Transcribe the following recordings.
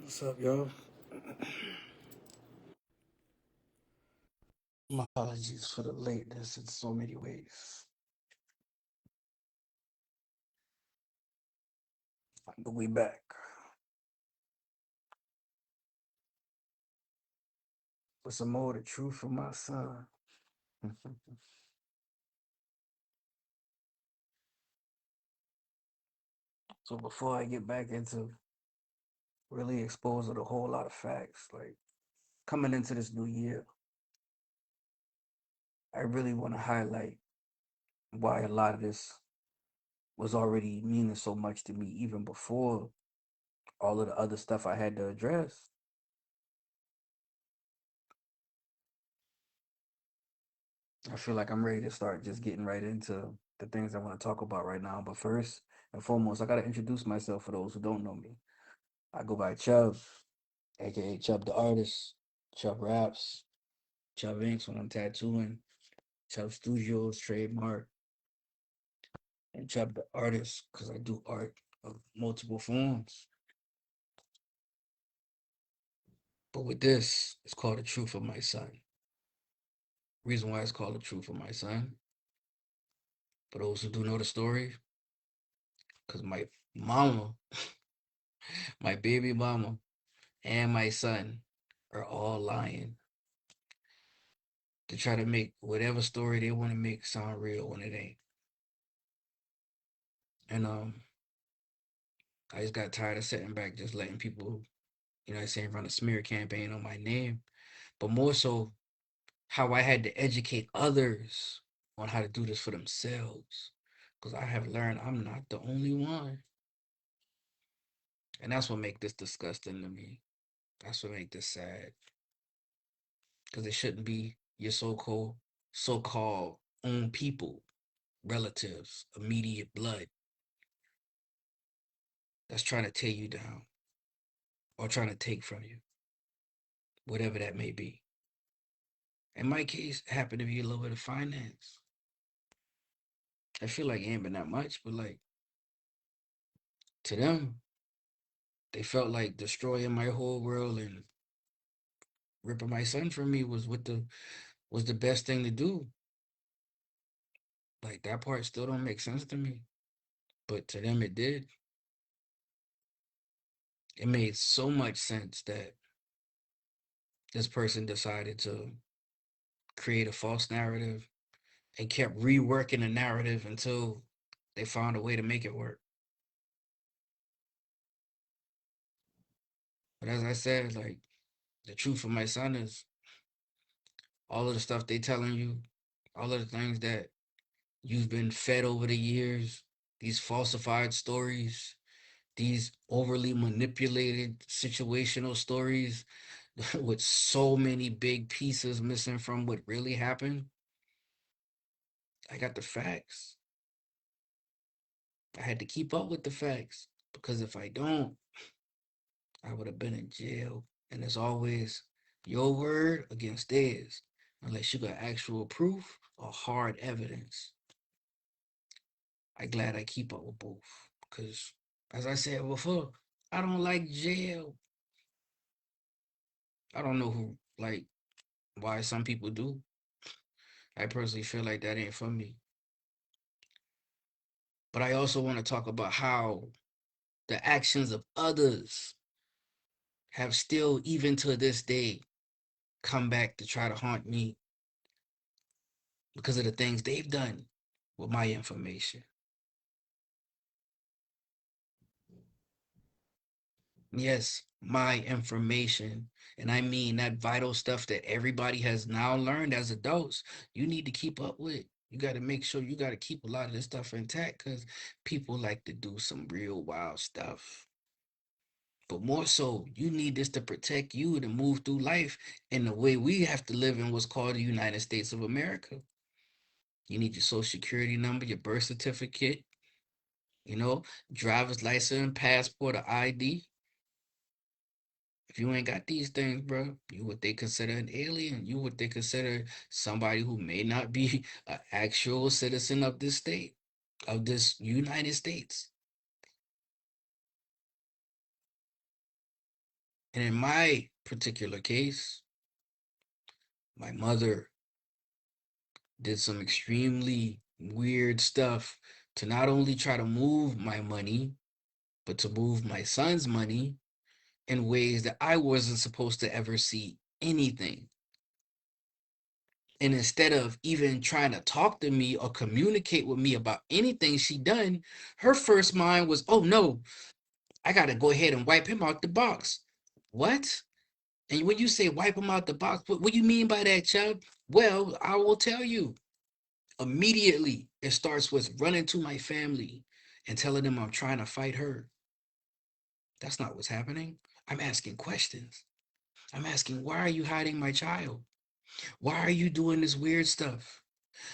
What's up, y'all? My apologies for the lateness in so many ways. But we back with some more of the truth from my son. So before I get back into really exposing a whole lot of facts, like coming into this new year, I really want to highlight why a lot of this was already meaning so much to me even before all of the other stuff I had to address. I feel like I'm ready to start just getting right into the things I want to talk about right now. But first and foremost, I got to introduce myself for those who don't know me. I go by Chubb, aka Chubb the artist, Chubb raps, Chubb inks when I'm tattooing, Chubb Studios trademark, and Chubb the artist because I do art of multiple forms. But with this, it's called the truth of my son. Reason why it's called the truth of my son, for those who do know the story, because my mama, my baby mama, and my son are all lying to try to make whatever story they want to make sound real when it ain't. And I just got tired of sitting back, just letting people, saying, run a smear campaign on my name, but more so how I had to educate others on how to do this for themselves. Because I have learned I'm not the only one. And that's what make this disgusting to me. That's what make this sad. Because it shouldn't be your so-called own people, relatives, immediate blood that's trying to tear you down or trying to take from you, whatever that may be. In my case, it happened to be a little bit of finance. I feel like it ain't been that much, but like to them, they felt like destroying my whole world and ripping my son from me was the best thing to do. Like that part still don't make sense to me, but to them it did. It made so much sense that this person decided to create a false narrative and kept reworking the narrative until they found a way to make it work. But as I said, like the truth of my son is all of the stuff they telling you, all of the things that you've been fed over the years, these falsified stories, these overly manipulated situational stories with so many big pieces missing from what really happened. I got the facts. I had to keep up with the facts because if I don't, I would have been in jail. And as always, your word against theirs, unless you got actual proof or hard evidence. I glad I keep up with both because, as I said before, I don't like jail. I don't know who like why some people do. I personally feel like that ain't for me. But I also want to talk about how the actions of others have still, even to this day, come back to try to haunt me because of the things they've done with my information. Yes, my information. And I mean that vital stuff that everybody has now learned as adults, you need to keep up with. You got to make sure you got to keep a lot of this stuff intact because people like to do some real wild stuff. But more so, you need this to protect you to move through life in the way we have to live in what's called the United States of America. You need your social security number, your birth certificate, you know, driver's license, passport, or ID. If you ain't got these things, bro, you what they consider an alien. You what they consider somebody who may not be an actual citizen of this state, of this United States. And in my particular case, my mother did some extremely weird stuff to not only try to move my money, but to move my son's money in ways that I wasn't supposed to ever see anything. And instead of even trying to talk to me or communicate with me about anything she done, her first mind was, oh no, I gotta go ahead and wipe him out the box. What? And when you say wipe him out the box, what do you mean by that, Chubb? Well, I will tell you. Immediately, it starts with running to my family and telling them I'm trying to fight her. That's not what's happening. I'm asking questions. I'm asking, why are you hiding my child? Why are you doing this weird stuff?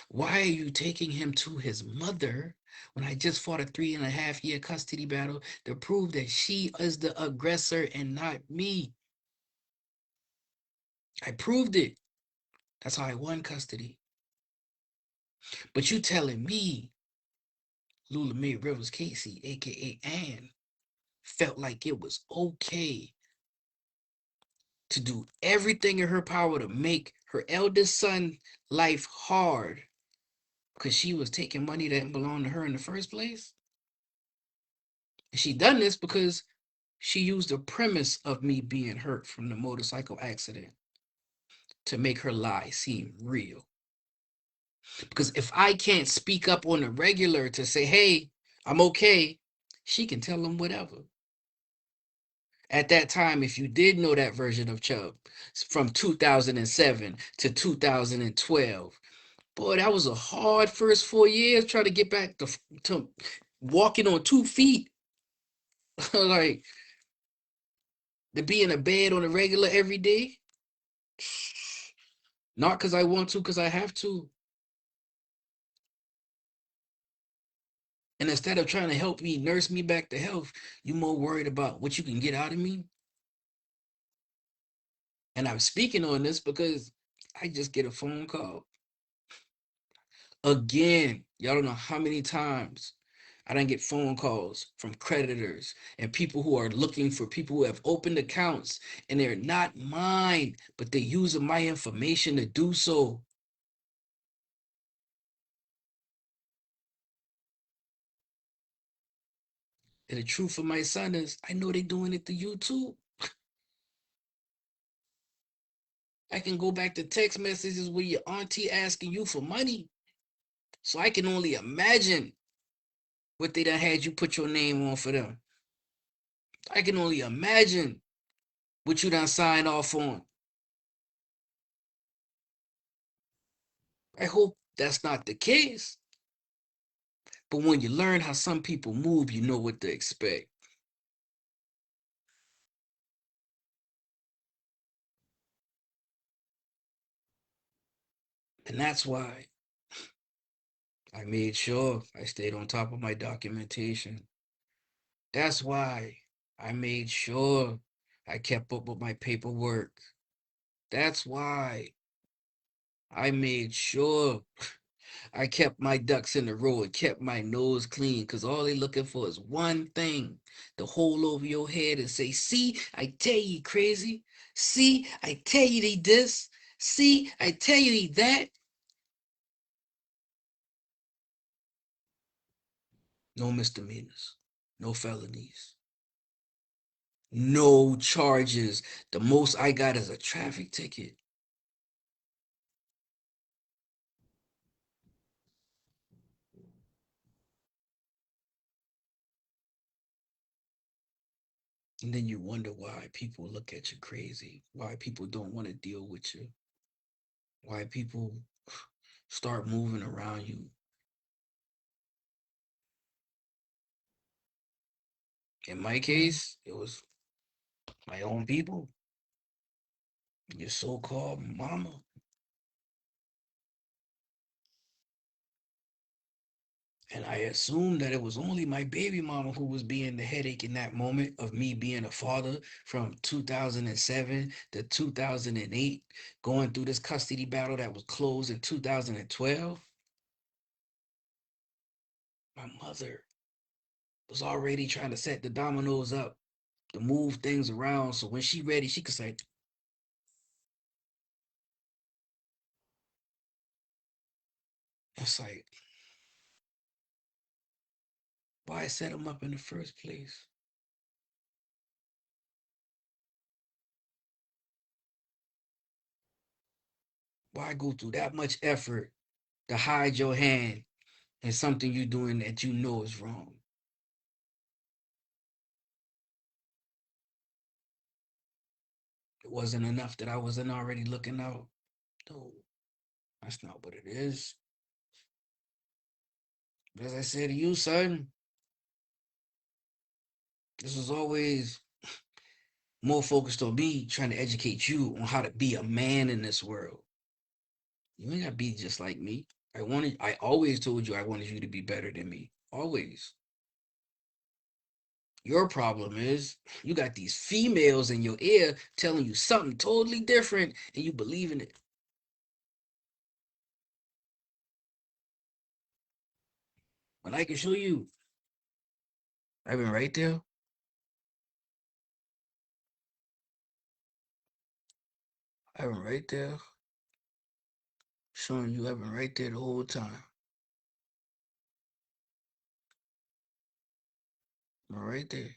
Why are you taking him to his mother when I just fought a 3.5 year custody battle to prove that she is the aggressor and not me? I proved it. That's how I won custody. But you telling me Lula Mae Rivers Casey, aka Ann, felt like it was okay to do everything in her power to make her eldest son life hard because she was taking money that didn't belong to her in the first place. And she done this because she used the premise of me being hurt from the motorcycle accident to make her lie seem real. Because if I can't speak up on the regular to say, hey, I'm okay, she can tell them whatever. At that time, if you did know that version of Chubb from 2007 to 2012, boy, that was a hard first 4 years trying to get back to walking on 2 feet. Like to be in a bed on a regular every day. Not because I want to, because I have to. And instead of trying to help me nurse me back to health, you're more worried about what you can get out of me. And I'm speaking on this because I just get a phone call. Again, y'all don't know how many times I don't get phone calls from creditors and people who are looking for people who have opened accounts and they're not mine, but they're using my information to do so. And the truth of my son is, I know they're doing it to you too. I can go back to text messages with your auntie asking you for money. So I can only imagine what they done had you put your name on for them. I can only imagine what you done signed off on. I hope that's not the case. But when you learn how some people move, you know what to expect. And that's why I made sure I stayed on top of my documentation. That's why I made sure I kept up with my paperwork. That's why I made sure I kept my ducks in a row and kept my nose clean because all they looking for is one thing to hold over your head and say, see, I tell you crazy. See, I tell you they this. See, I tell you they that. No misdemeanors, no felonies, no charges. The most I got is a traffic ticket. And then you wonder why people look at you crazy, why people don't want to deal with you, why people start moving around you. In my case, it was my own people, your so-called mama. And I assumed that it was only my baby mama who was being the headache in that moment of me being a father from 2007 to 2008, going through this custody battle that was closed in 2012. My mother was already trying to set the dominoes up to move things around. So when she ready, she could say, it's like, why I set him up in the first place? Why go through that much effort to hide your hand in something you're doing that you know is wrong? It wasn't enough that I wasn't already looking out. No, that's not what it is. As I said to you, son, this was always more focused on me trying to educate you on how to be a man in this world. You ain't gotta be just like me. I always told you I wanted you to be better than me. Always. Your problem is you got these females in your ear telling you something totally different and you believe in it. When I can show you, I've been right there. I've been right there showing you I've been right there the whole time. I'm right there.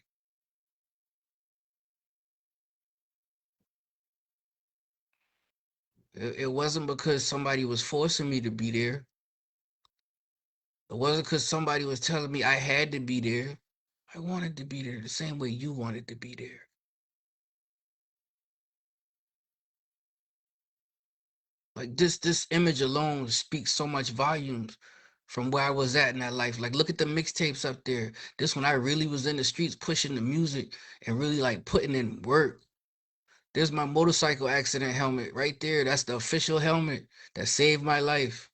It wasn't because somebody was forcing me to be there. It wasn't because somebody was telling me I had to be there. I wanted to be there the same way you wanted to be there. Like this image alone speaks so much volumes from where I was at in that life. Like look at the mixtapes up there. This one I really was in the streets pushing the music and really like putting in work. There's my motorcycle accident helmet right there. That's the official helmet that saved my life.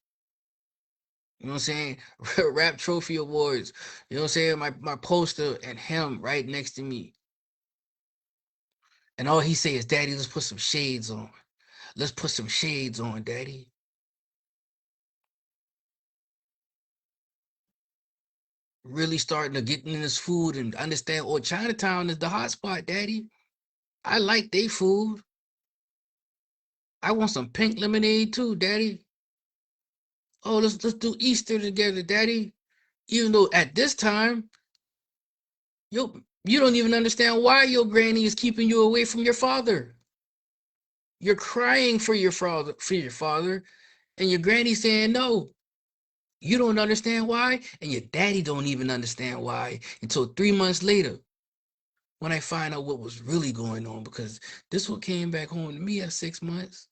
You know what I'm saying? Rap Trophy Awards. You know what I'm saying? My poster and him right next to me. And all he say is, Daddy, let's put some shades on. Let's put some shades on, Daddy. Really starting to get in this food and understand, oh, Chinatown is the hot spot, Daddy. I like they food. I want some pink lemonade too, Daddy. Oh, let's do Easter together, Daddy. Even though at this time, you don't even understand why your granny is keeping you away from your father. You're crying for your father, and your granny saying no. You don't understand why, and your daddy don't even understand why until 3 months later when I find out what was really going on because this one came back home to me at 6 months.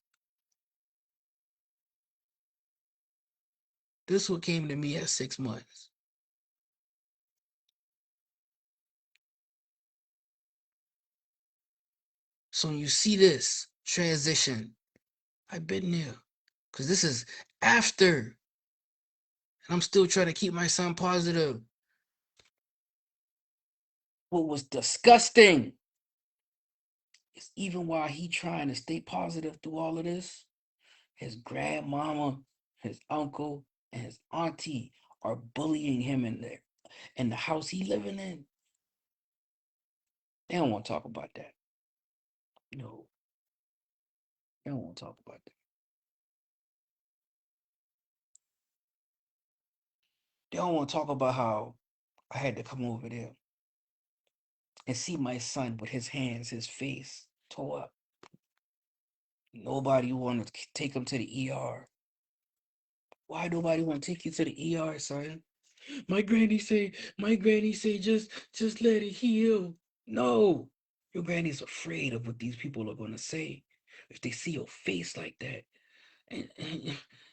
This one came to me at 6 months. So when you see this transition, I've been there because this is after, and I'm still trying to keep my son positive. What was disgusting is even while he trying to stay positive through all of this, his grandmama, his uncle, and his auntie are bullying him in the house he living in. They don't want to talk about that. No, they don't want to talk about that. They don't want to talk about how I had to come over there and see my son with his hands, his face tore up. Nobody wanted to take him to the ER. Why nobody want to take you to the ER, son? My granny say, just let it heal. No, your granny's afraid of what these people are gonna say if they see your face like that. And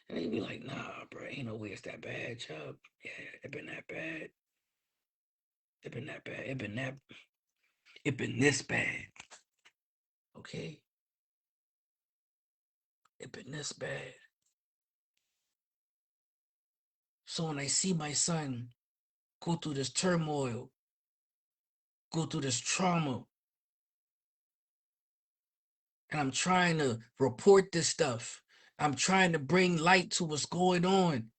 they be like, nah, bro, ain't no way it's that bad, Chubb. Yeah, it been that bad. It been that bad. It been this bad. Okay? It been this bad. So when I see my son go through this turmoil, go through this trauma, and I'm trying to report this stuff. I'm trying to bring light to what's going on.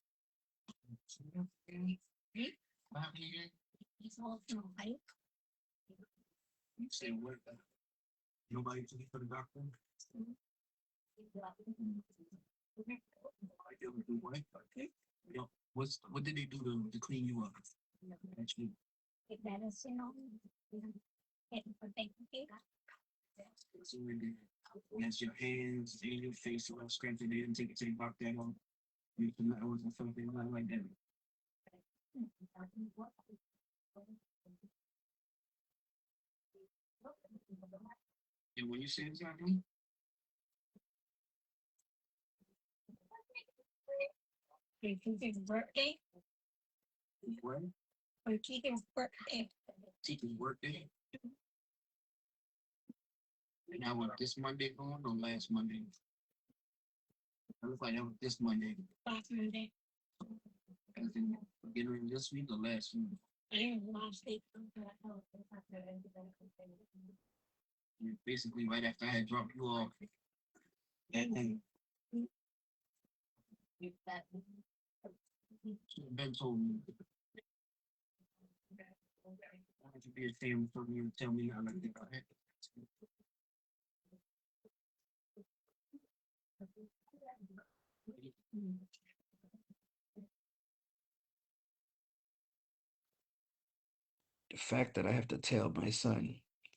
The fact that I have to tell my son,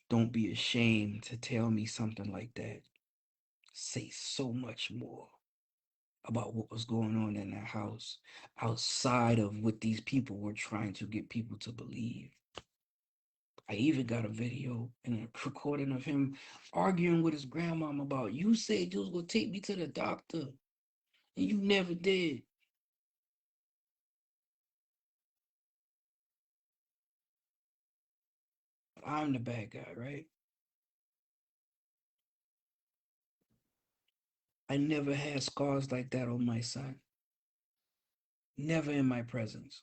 don't be ashamed to tell me something like that, say so much more about what was going on in that house outside of what these people were trying to get people to believe. I even got a video and a recording of him arguing with his grandmom about, you said you was gonna take me to the doctor and you never did. I'm the bad guy, right? I never had scars like that on my son. Never in my presence.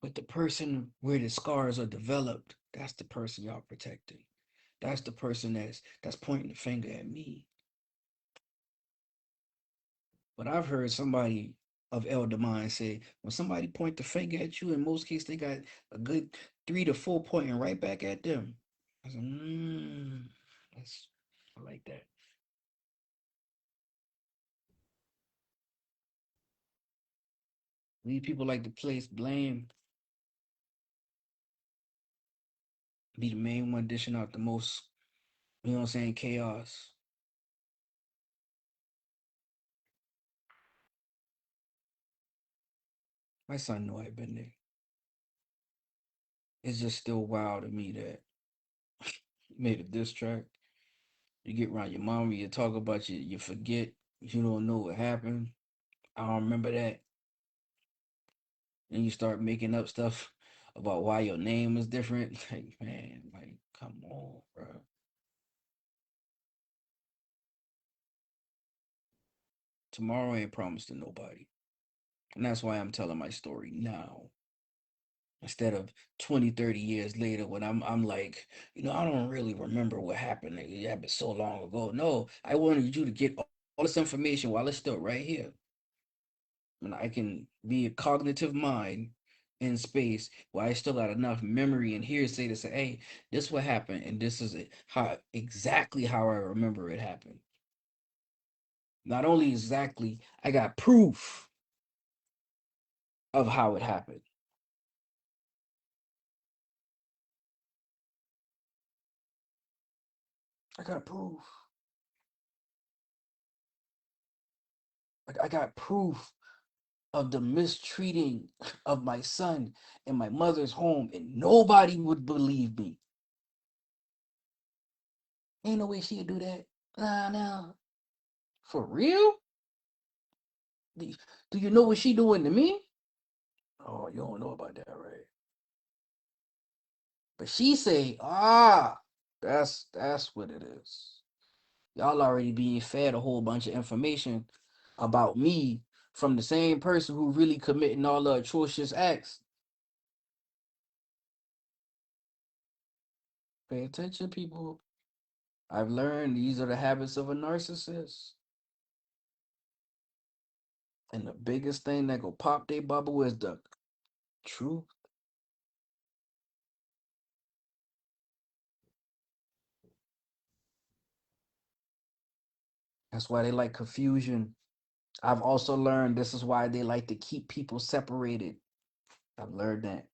But the person where the scars are developed, that's the person y'all protecting. That's the person that's pointing the finger at me. But I've heard somebody of elder mind say, when somebody point the finger at you, in most cases they got a good 3 to 4 pointing right back at them. I said, that's I like that. These people like to place blame, be the main one dishing out the most, you know what I'm saying, chaos. My son know I've been there. It's just still wild to me that you made a diss track. You get around your mama, you talk about you forget, you don't know what happened. I don't remember that. And you start making up stuff about why your name is different. Like, man, like, come on, bro. Tomorrow ain't promised to nobody. And that's why I'm telling my story now. Instead of 20, 30 years later when I'm like, I don't really remember what happened. It happened so long ago. No, I wanted you to get all this information while it's still right here. And I can be a cognitive mind in space where I still got enough memory and hearsay to say, hey, this what happened, and this is it, how exactly how I remember it happened. Not only exactly, I got proof of how it happened. I got proof. I got proof of the mistreating of my son in my mother's home, and nobody would believe me. Ain't no way she could do that. Nah, nah. For real? Do, do you know what she doing to me? Oh, you don't know about that, right? But she say, that's what it is. Y'all already being fed a whole bunch of information about me from the same person who really committing all the atrocious acts. Pay attention, people. I've learned these are the habits of a narcissist. And the biggest thing that go pop their bubble is the True. That's why they like confusion. I've also learned this is why they like to keep people separated. I've learned that.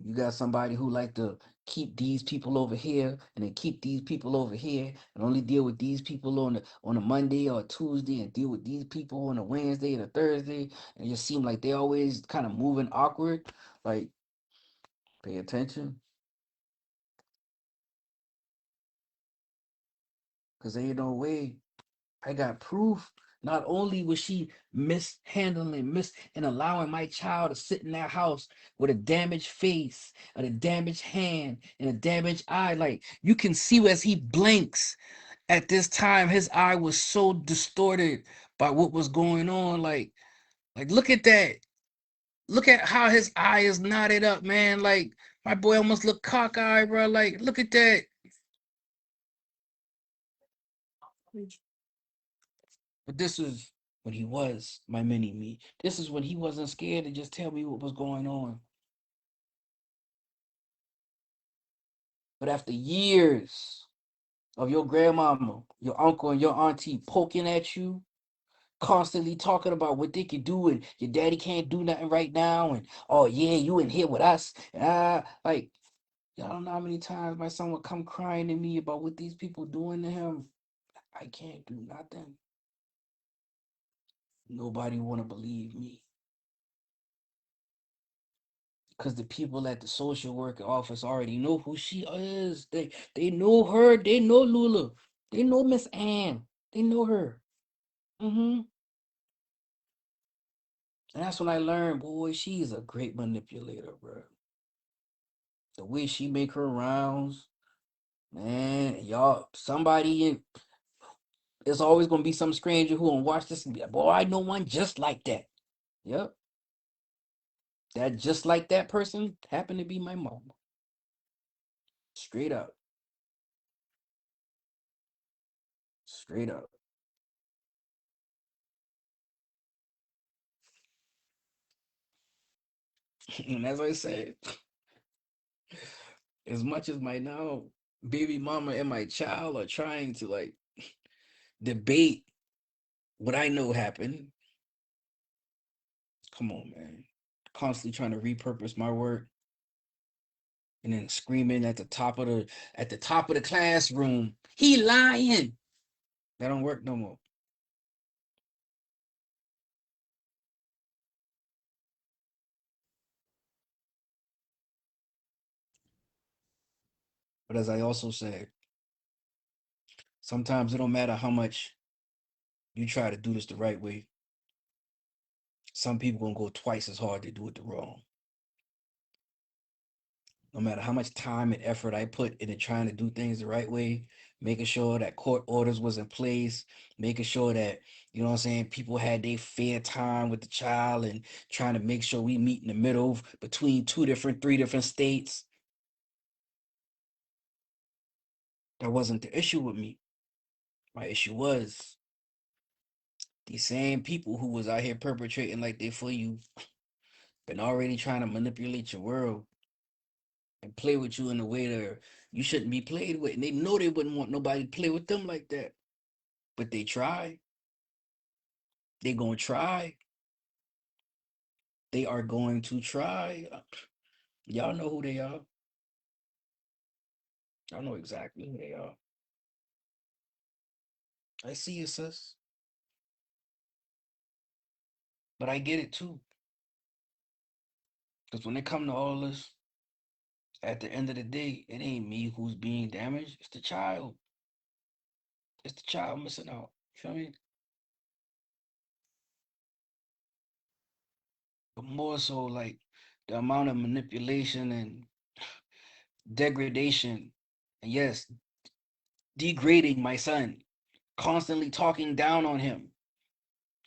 You got somebody who like to keep these people over here and then keep these people over here and only deal with these people on a Monday or a Tuesday and deal with these people on a Wednesday and a Thursday, and it just seem like they always kind of moving awkward. Like, pay attention, because ain't no way. I got proof. Not only was she mishandling, and allowing my child to sit in that house with a damaged face, and a damaged hand, and a damaged eye. Like, you can see as he blinks at this time, his eye was so distorted by what was going on. Like look at that. Look at how his eye is knotted up, man. Like, my boy almost look cockeyed, bro. Like, look at that. But this is when he was my mini me. This is when he wasn't scared to just tell me what was going on. But after years of your grandmama, your uncle, and your auntie poking at you, constantly talking about what they could do, and your daddy can't do nothing right now, and oh yeah, you in here with us. Like, y'all don't know how many times my son would come crying to me about what these people doing to him. I can't do nothing. Nobody want to believe me. Because the people at the social worker office already know who she is. They know her. They know Lula. They know Miss Ann. They know her. And that's when I learned, boy, she is a great manipulator, bro. The way she make her rounds, man, y'all, somebody, it's always gonna be some stranger who gonna watch this and be like, boy, I know one just like that. Yep, that just like that person happened to be my mom. Straight up, straight up. And as I said, as much as my now baby mama and my child are trying to like debate what I know happened, come on, man. Constantly trying to repurpose my work and then screaming at the top of the classroom, he lying. That don't work no more. But as I also said, sometimes it don't matter how much you try to do this the right way. Some people gonna go twice as hard to do it the wrong. No matter how much time and effort I put into trying to do things the right way, making sure that court orders was in place, making sure that, you know what I'm saying, people had their fair time with the child, and trying to make sure we meet in the middle between three different states. That wasn't the issue with me. My issue was these same people who was out here perpetrating like they for you, been already trying to manipulate your world and play with you in a way that you shouldn't be played with. And they know they wouldn't want nobody to play with them like that. But they try. They gonna try. They are going to try. Y'all know who they are. Y'all know exactly who they are. I see you, sis. But I get it too. Because when it come to all this, at the end of the day, it ain't me who's being damaged. It's the child. It's the child missing out. You feel me? But more so like the amount of manipulation and degradation, and yes, degrading my son, constantly talking down on him,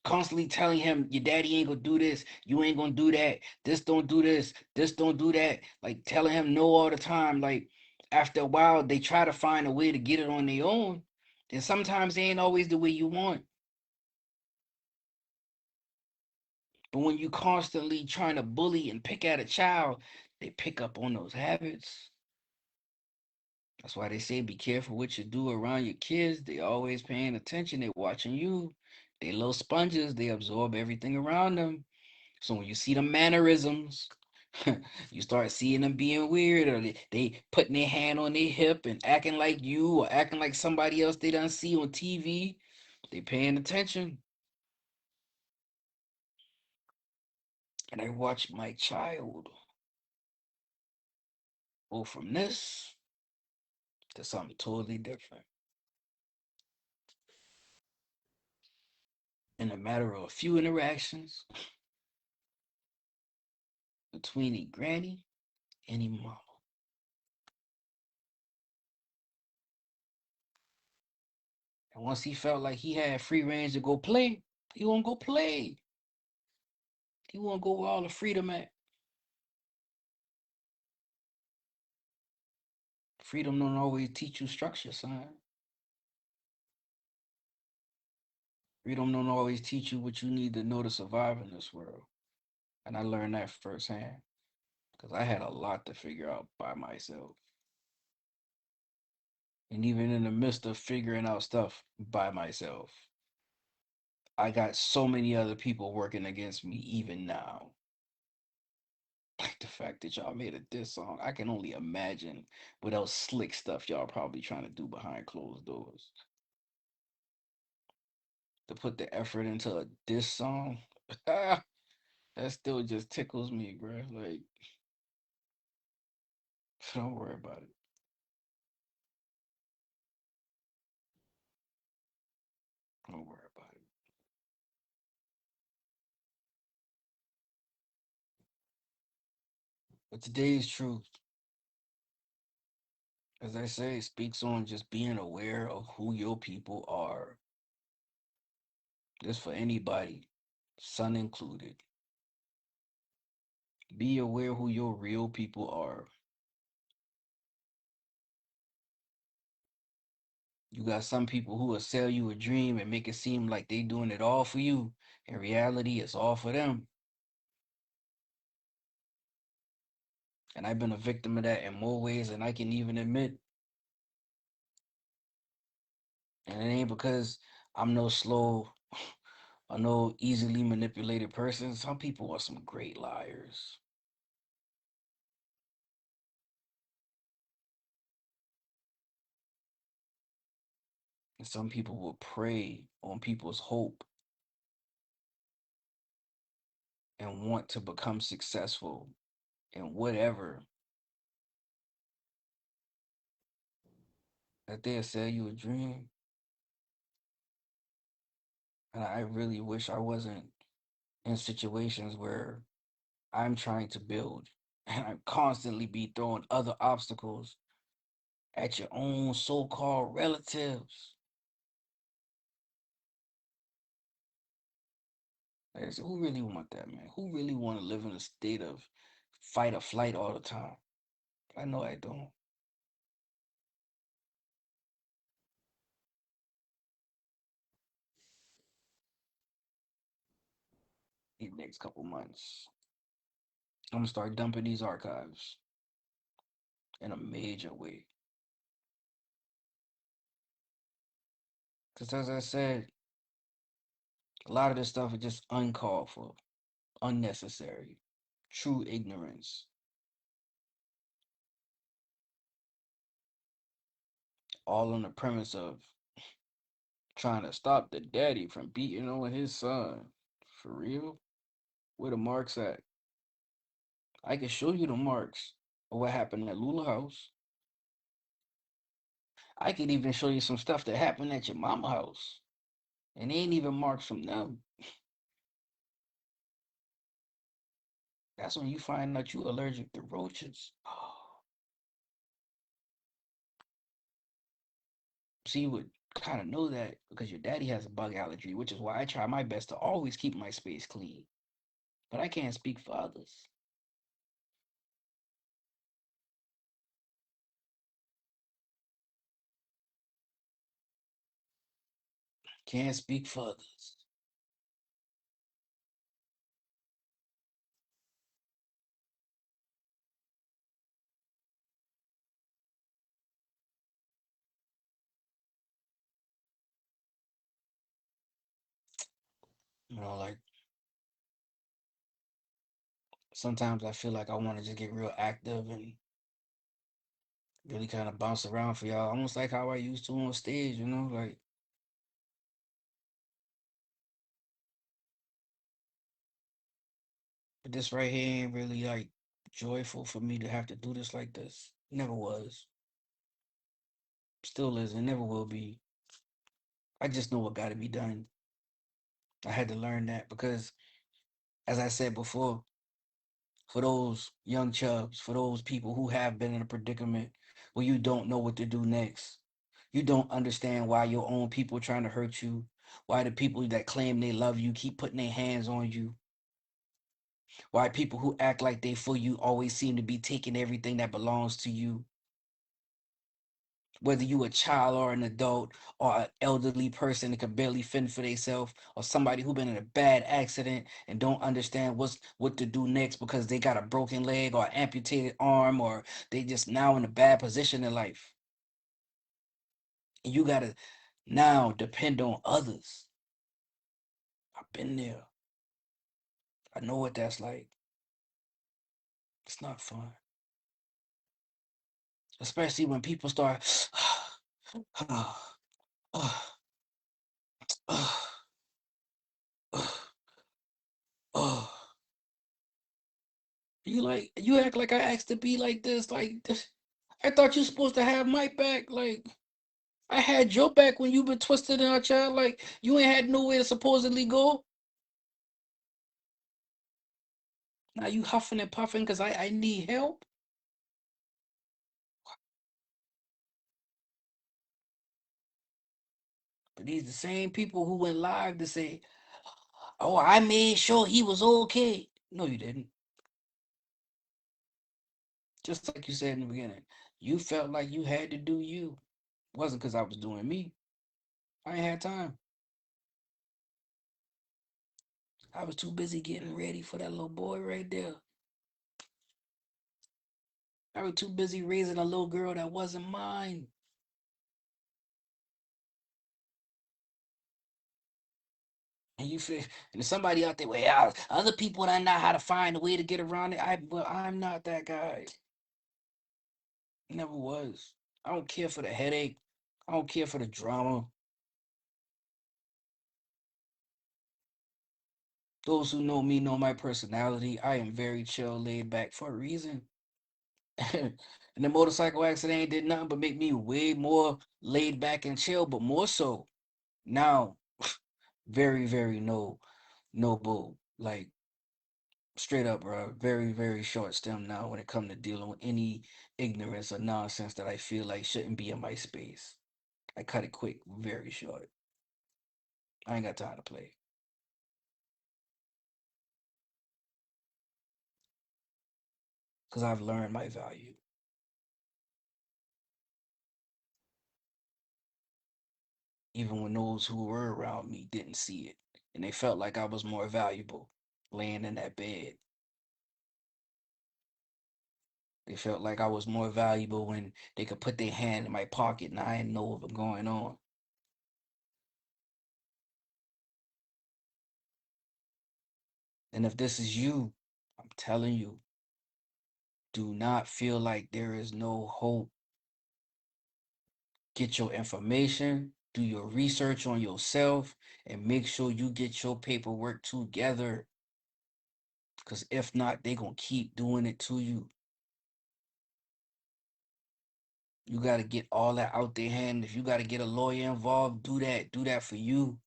constantly telling him your daddy ain't gonna do this, you ain't gonna do that, this don't do this don't do that, like telling him no all the time. Like, after a while they try to find a way to get it on their own, and sometimes they ain't always the way you want. But when you constantly trying to bully and pick at a child, they pick up on those habits. That's why they say be careful what you do around your kids. They always paying attention. They watching you. They little sponges. They absorb everything around them. So when you see the mannerisms, you start seeing them being weird, or they putting their hand on their hip and acting like you or acting like somebody else they don't see on TV. They paying attention. And I watch my child go from this to something totally different in a matter of a few interactions between a granny and a mama. And once he felt like he had free range to go play, he won't go play. He won't go where all the freedom at. Freedom don't always teach you structure, son. Freedom don't always teach you what you need to know to survive in this world. And I learned that firsthand because I had a lot to figure out by myself. And even in the midst of figuring out stuff by myself, I got so many other people working against me even now. Like the fact that y'all made a diss song, I can only imagine what else slick stuff y'all probably trying to do behind closed doors. To put the effort into a diss song, that still just tickles me, bro. Like, don't worry about it. Don't worry about it. But today's truth, as I say, speaks on just being aware of who your people are. This for anybody, son included. Be aware who your real people are. You got some people who will sell you a dream and make it seem like they doing it all for you. In reality, it's all for them. And I've been a victim of that in more ways than I can even admit. And it ain't because I'm no slow or no easily manipulated person. Some people are some great liars. And some people will prey on people's hope and want to become successful in whatever that they'll sell you a dream. And I really wish I wasn't in situations where I'm trying to build and I'm constantly be throwing other obstacles at your own so-called relatives. Like, so who really want that, man? Who really want to live in a state of fight or flight all the time? I know I don't. These next couple months, I'm gonna start dumping these archives in a major way. Because as I said, a lot of this stuff is just uncalled for, unnecessary, true ignorance, all on the premise of trying to stop the daddy from beating on his son. For real? Where the marks at? I can show you the marks of what happened at Lula House. I could even show you some stuff that happened at your mama house. And they ain't even marks from them. That's when you find out you allergic to roaches. So you would kind of know that because your daddy has a bug allergy, which is why I try my best to always keep my space clean. But I can't speak for others. Can't speak for others. Like sometimes I feel like I want to just get real active and really kind of bounce around for y'all, almost like how I used to on stage, like, but this right here ain't really like joyful for me to have to do this like this. Never was, still isn't, never will be. I just know what got to be done. I had to learn that because, as I said before, for those young chubs, for those people who have been in a predicament where you don't know what to do next, you don't understand why your own people trying to hurt you, why the people that claim they love you keep putting their hands on you, why people who act like they for you always seem to be taking everything that belongs to you, whether you a child or an adult or an elderly person that can barely fend for themselves or somebody who been in a bad accident and don't understand what to do next because they got a broken leg or amputated arm or they just now in a bad position in life, and you gotta now depend on others. I've been there. I know what that's like. It's not fun, especially when people start you act like I asked to be like this. Like I thought you supposed to have my back. Like I had your back when you been twisted in our child. Like you ain't had nowhere to supposedly go. Now you huffing and puffing because I need help. But these the same people who went live to say, "Oh, I made sure he was okay." No, you didn't. Just like you said in the beginning, you felt like you had to do you. It wasn't because I was doing me. I ain't had time. I was too busy getting ready for that little boy right there. I was too busy raising a little girl that wasn't mine. And you feel, and there's somebody out there, well, other people that know how to find a way to get around it. Well, I'm not that guy. Never was. I don't care for the headache. I don't care for the drama. Those who know me know my personality. I am very chill, laid back for a reason. And the motorcycle accident ain't did nothing but make me way more laid back and chill, but more so now, very, very no bull. Like straight up, bro. Very, very short stem now when it comes to dealing with any ignorance or nonsense that I feel like shouldn't be in my space. I cut it quick, very short. I ain't got time to play because I've learned my value, even when those who were around me didn't see it, and they felt like I was more valuable laying in that bed. They felt like I was more valuable when they could put their hand in my pocket and I didn't know what was going on. And if this is you, I'm telling you, do not feel like there is no hope. Get your information, do your research on yourself, and make sure you get your paperwork together. Because if not, they going to keep doing it to you. You got to get all that out their hand. If you got to get a lawyer involved, do that. Do that for you.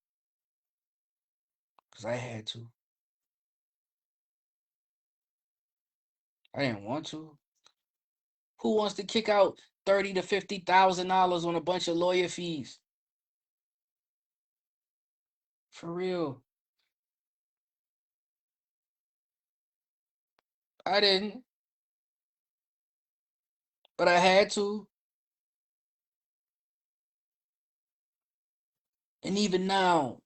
Because I had to. I didn't want to. Who wants to kick out 30 to $50,000 on a bunch of lawyer fees? For real. I didn't, but I had to. And even now,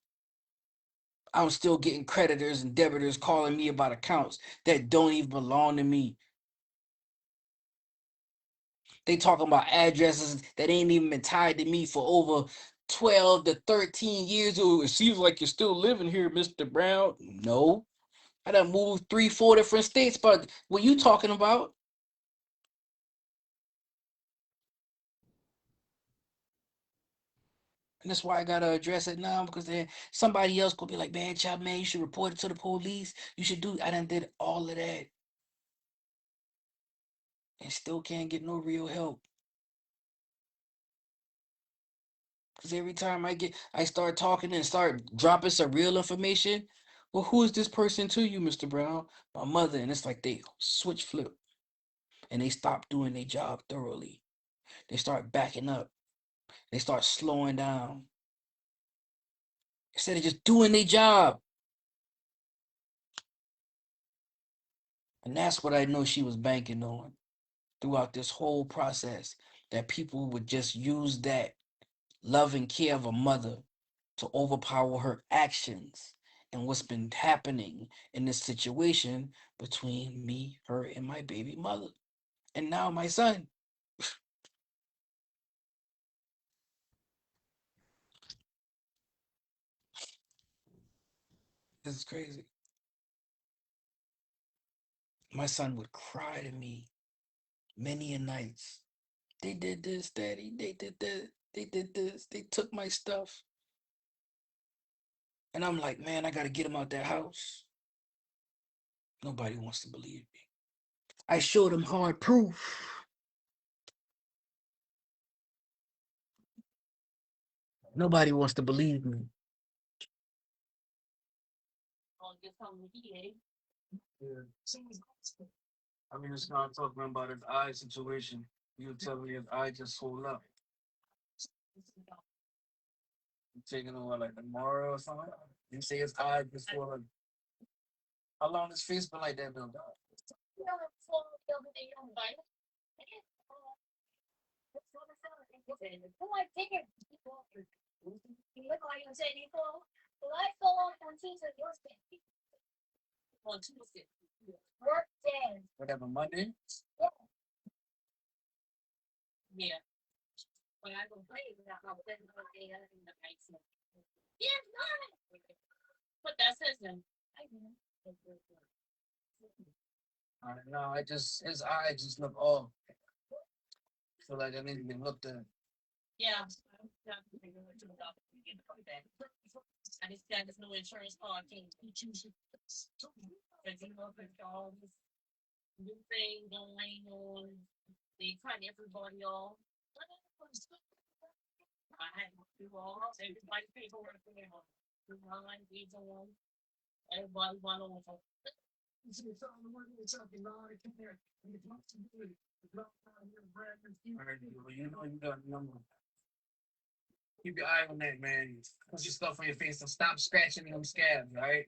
I'm still getting creditors and debitors calling me about accounts that don't even belong to me. They talking about addresses that ain't even been tied to me for over 12 to 13 years old. It seems like you're still living here, Mr. Brown. No. I done moved 3, 4 different states, but what you talking about? And that's why I gotta address it now because then somebody else gonna be like, man, child, man, you should report it to the police. You should do. I done did all of that and still can't get no real help. Because every time I start talking and start dropping some real information. Well, who is this person to you, Mr. Brown? My mother. And it's like they switch flip and they stop doing their job thoroughly. They start backing up. They start slowing down instead of just doing their job. And that's what I know she was banking on throughout this whole process, that people would just use that love and care of a mother to overpower her actions and what's been happening in this situation between me, her, and my baby mother. And now my son. This is crazy. My son would cry to me many a nights. They did this, daddy. They did that. They did this. They took my stuff. And I'm like, man, I got to get him out that house. Nobody wants to believe me. I showed him hard proof. Nobody wants to believe me. Yeah. I mean, it's not talking about his eye situation. You tell me his eye just swelled up. You taking over like tomorrow or something? You say his eye just swelled up. How long his face been like that, Bill? Whatever, Monday? No, I just his eye just look off. Feel like I need to be looked at. All right, well, you know you got a number. Keep your eye on that, man. Put your stuff on your face and stop scratching them scabs, all right?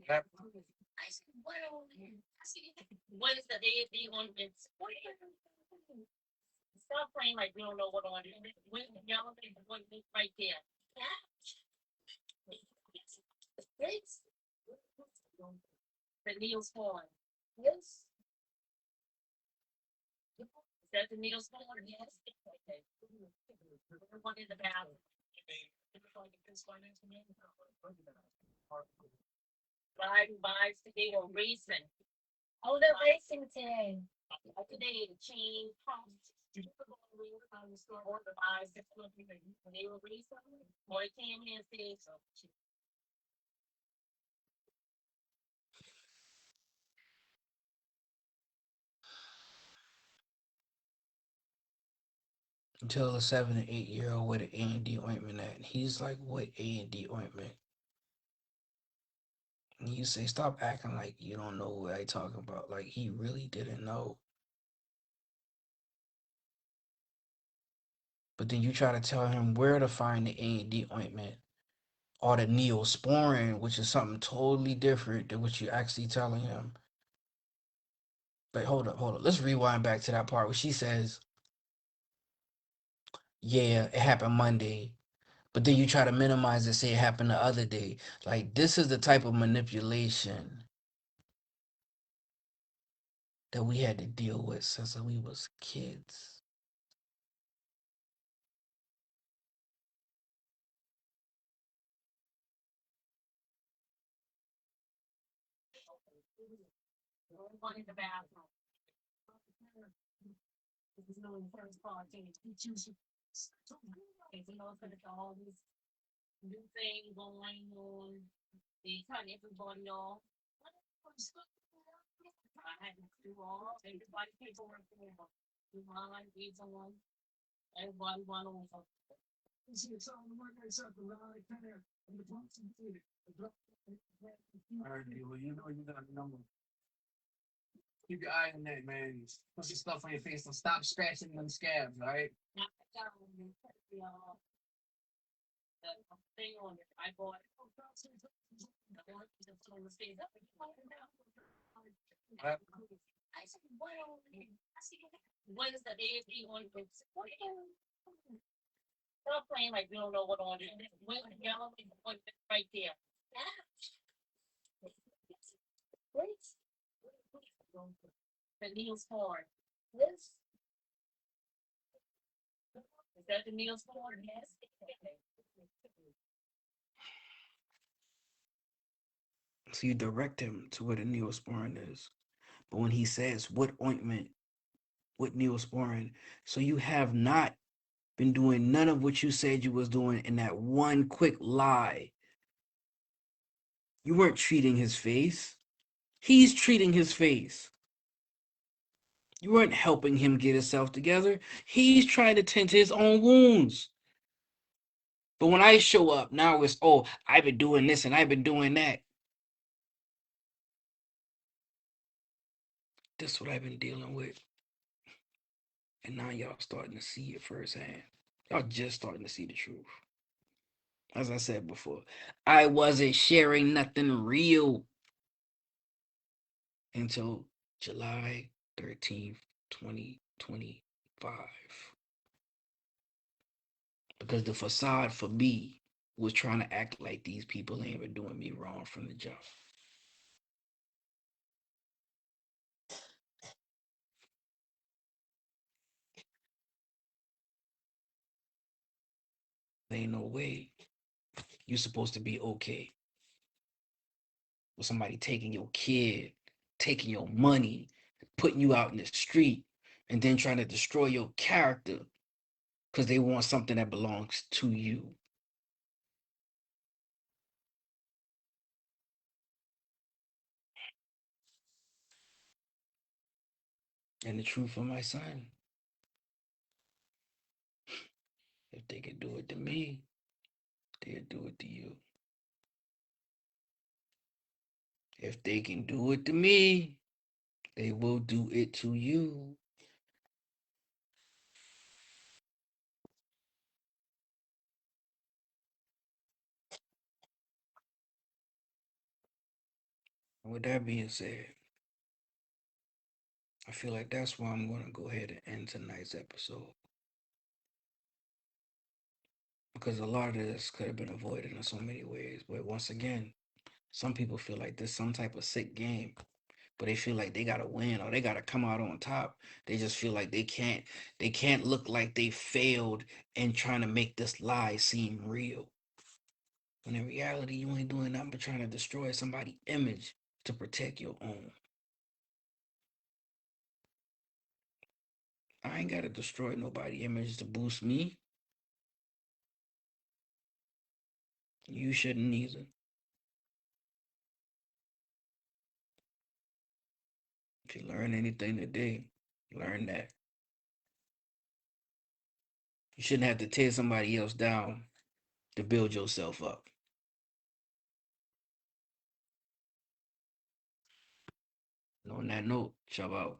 Yep. Tell a 7 and 8 year old where the A&D ointment at. And he's like, what A&D ointment? And you say, stop acting like you don't know what I talking about. Like he really didn't know. But then you try to tell him where to find the A&D ointment or the neosporin, which is something totally different than what you actually telling him. But hold up, hold up. Let's rewind back to that part where she says, yeah, it happened Monday. But then you try to minimize it, say it happened the other day. Like this is the type of manipulation that we had to deal with since we was kids. All right, well, you know you got a number. Keep your eye on that, man. Put some stuff on your face and stop scratching them scabs, all right? What? So you direct him to where the Neosporin is. But when he says what ointment, what Neosporin, so you have not been doing none of what you said you was doing in that one quick lie. You weren't treating his face. He's treating his face. You weren't helping him get himself together. He's trying to tend to his own wounds. But when I show up, now it's, oh, I've been doing this and I've been doing that. That's what I've been dealing with. And now y'all starting to see it firsthand. Y'all just starting to see the truth. As I said before, I wasn't sharing nothing real until July 13th, 2025. Because the facade for me was trying to act like these people ain't been doing me wrong from the jump. There ain't no way you're supposed to be okay with somebody taking your kid, taking your money, putting you out in the street, and then trying to destroy your character because they want something that belongs to you. And the truth for my son, if they can do it to me, they'll do it to you. If they can do it to me, they will do it to you. And with that being said, I feel like that's why I'm going to go ahead and end tonight's episode. Because a lot of this could have been avoided in so many ways. But once again, some people feel like this some type of sick game, but they feel like they gotta win or they gotta come out on top. They just feel like they can't look like they failed in trying to make this lie seem real. When in reality, you ain't doing nothing but trying to destroy somebody's image to protect your own. I ain't gotta destroy nobody's image to boost me. You shouldn't either. If you learn anything today, learn that. You shouldn't have to tear somebody else down to build yourself up. And on that note, Chubb out.